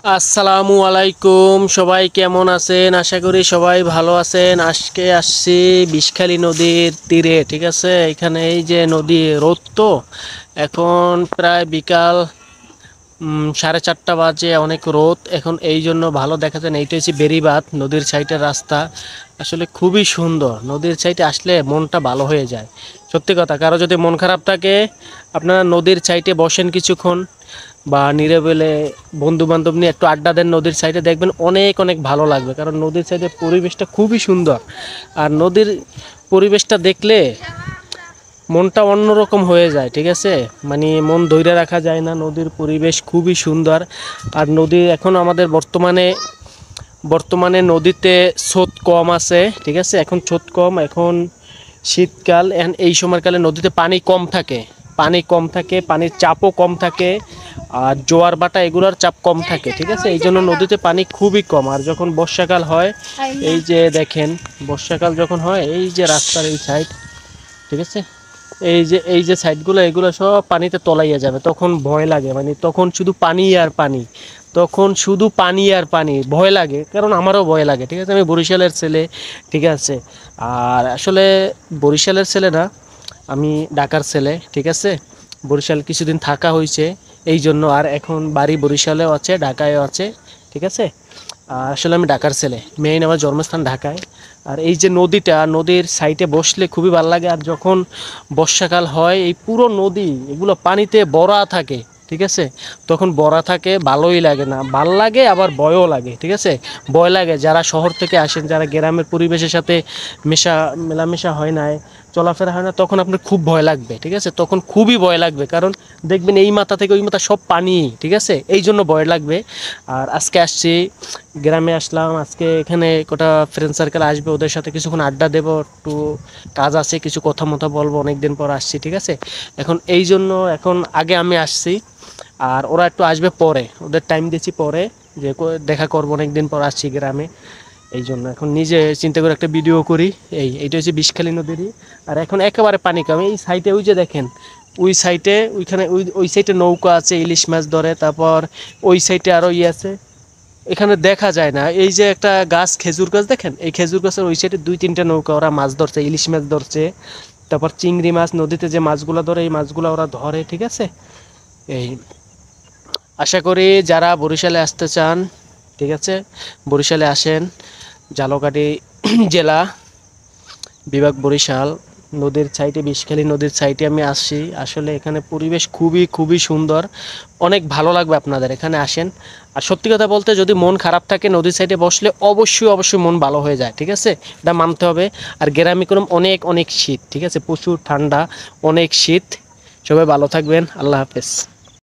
আসসালামু আলাইকুম, সবাই কেমন আছেন? আশা করি সবাই ভালো আছেন। আজকে আসছি বিষখালী নদীর তীরে, ঠিক আছে। এখানে এই যে নদী, রোদ তো এখন প্রায় বিকাল 4:30 বাজে, অনেক রোদ এখন, এই জন্য ভালো দেখাচ্ছেন। এইটা হচ্ছে বেড়িবাঁধ, নদীর সাইডের রাস্তা। আসলে খুবই সুন্দর, নদীর সাইডে আসলে মনটা ভালো হয়ে যায়। সত্যি কথা, কারো যদি মন খারাপ থাকে আপনারা নদীর সাইডে বসেন কিছুক্ষণ, বা নিরিবিলি বন্ধু বান্ধব নিয়ে একটু আড্ডা দেন নদীর সাইডে, দেখবেন অনেক অনেক ভালো লাগবে। কারণ নদীর সাইডের পরিবেশটা খুবই সুন্দর। আর নদীর পরিবেশটা দেখলে মনটা অন্যরকম হয়ে যায়, ঠিক আছে। মানে মন ধইরা রাখা যায় না, নদীর পরিবেশ খুবই সুন্দর। আর নদী এখন আমাদের বর্তমানে বর্তমানে নদীতে স্রোত কম আছে, ঠিক আছে। এখন স্রোত কম, এখন শীতকাল, এখন এই সময়কালে নদীতে পানি কম থাকে, পানির চাপও কম থাকে। আর জোয়ার বাটা এগুলোর চাপ কম থাকে, ঠিক আছে। এই জন্য নদীতে পানি খুবই কম। আর যখন বর্ষাকাল হয়, এই যে দেখেন, বর্ষাকাল যখন হয়, এই যে রাস্তার এই সাইড, ঠিক আছে, এই যে সাইডগুলো, এগুলো সব পানিতে তলাইয়া যাবে, তখন ভয় লাগে। মানে তখন শুধু পানি আর পানি, তখন শুধু পানি আর পানি, ভয় লাগে। কারণ আমারও ভয় লাগে, ঠিক আছে। আমি বরিশালের ছেলে, ঠিক আছে। আর আসলে বরিশালের ছেলে না, আমি ঢাকার ছেলে, ঠিক আছে। বরিশাল কিছুদিন থাকা হয়েছে, এই জন্য। আর এখন বাড়ি বরিশালেও আছে, ঢাকায়ও আছে, ঠিক আছে। আর আসলে আমি ঢাকার ছেলে, মেইন আমার জন্মস্থান ঢাকায়। আর এই যে নদীটা, নদীর সাইডে বসলে খুবই ভালো লাগে। আর যখন বর্ষাকাল হয়, এই পুরো নদী এগুলো পানিতে ভরা থাকে, ঠিক আছে। তখন ভরা থাকে, ভালোই লাগে, না ভাল লাগে আবার ভয়ও লাগে, ঠিক আছে। ভয় লাগে যারা শহর থেকে আসেন, যারা গ্রামের পরিবেশের সাথে মেলামেশা হয় না, চলাফেরা হয় না, তখন আপনার খুব ভয় লাগবে, ঠিক আছে। তখন খুবই ভয় লাগবে, কারণ দেখবেন এই মাথা থেকে ওই মাথা সব পানি, ঠিক আছে। এই জন্য ভয় লাগবে। আর আজকে আসছি, গ্রামে আসলাম আজকে, এখানে কটা ফ্রেন্ড সার্কেল আসবে, ওদের সাথে কিছুক্ষণ আড্ডা দেবো, একটু কাজ আছে, কিছু কথা মতো বলবো, অনেকদিন পর আসছি, ঠিক আছে। এখন এই জন্য, এখন আগে আমি আসছি, আর ওরা একটু আসবে পরে, ওদের টাইম দিচ্ছি পরে, যে দেখা করবো, অনেকদিন পর আসছি গ্রামে। এই জন্য এখন নিজে চিন্তা করে একটা ভিডিও করি। এইটা হচ্ছে বিষখালী নদীরই। আর এখন একেবারে পানি কম, এই সাইডে ওই যে দেখেন, ওই সাইডে, ওইখানে ওই সাইডে নৌকা আছে, ইলিশ মাছ ধরে। তারপর ওই সাইডে আরও আছে, এখানে দেখা যায় না। এই যে একটা গাছ, খেজুর গাছ দেখেন, এই খেজুর গাছের ওই সাইডে 2-3টা নৌকা, ওরা মাছ ধরছে, ইলিশ মাছ ধরছে। তারপর চিংড়ি মাছ, নদীতে যে মাছগুলো ধরে, এই মাছগুলো ওরা ধরে, ঠিক আছে। এই আশা করি যারা বরিশালে আসতে চান, ঠিক আছে, বরিশালে আসেন। ঝালকাঠি জেলা, বিভাগ বরিশাল, নদীর সাইডে, বিষখালী নদীর সাইডে আমি আসছি। আসলে এখানে পরিবেশ খুবই খুবই সুন্দর, অনেক ভালো লাগবে আপনাদের, এখানে আসেন। আর সত্যি কথা বলতে, যদি মন খারাপ থাকে নদীর সাইডে বসলে অবশ্যই অবশ্যই মন ভালো হয়ে যায়, ঠিক আছে, এটা মানতে হবে। আর গ্রামে কোনো অনেক অনেক শীত, ঠিক আছে, প্রচুর ঠান্ডা, অনেক শীত। সবাই ভালো থাকবেন, আল্লাহ হাফেজ।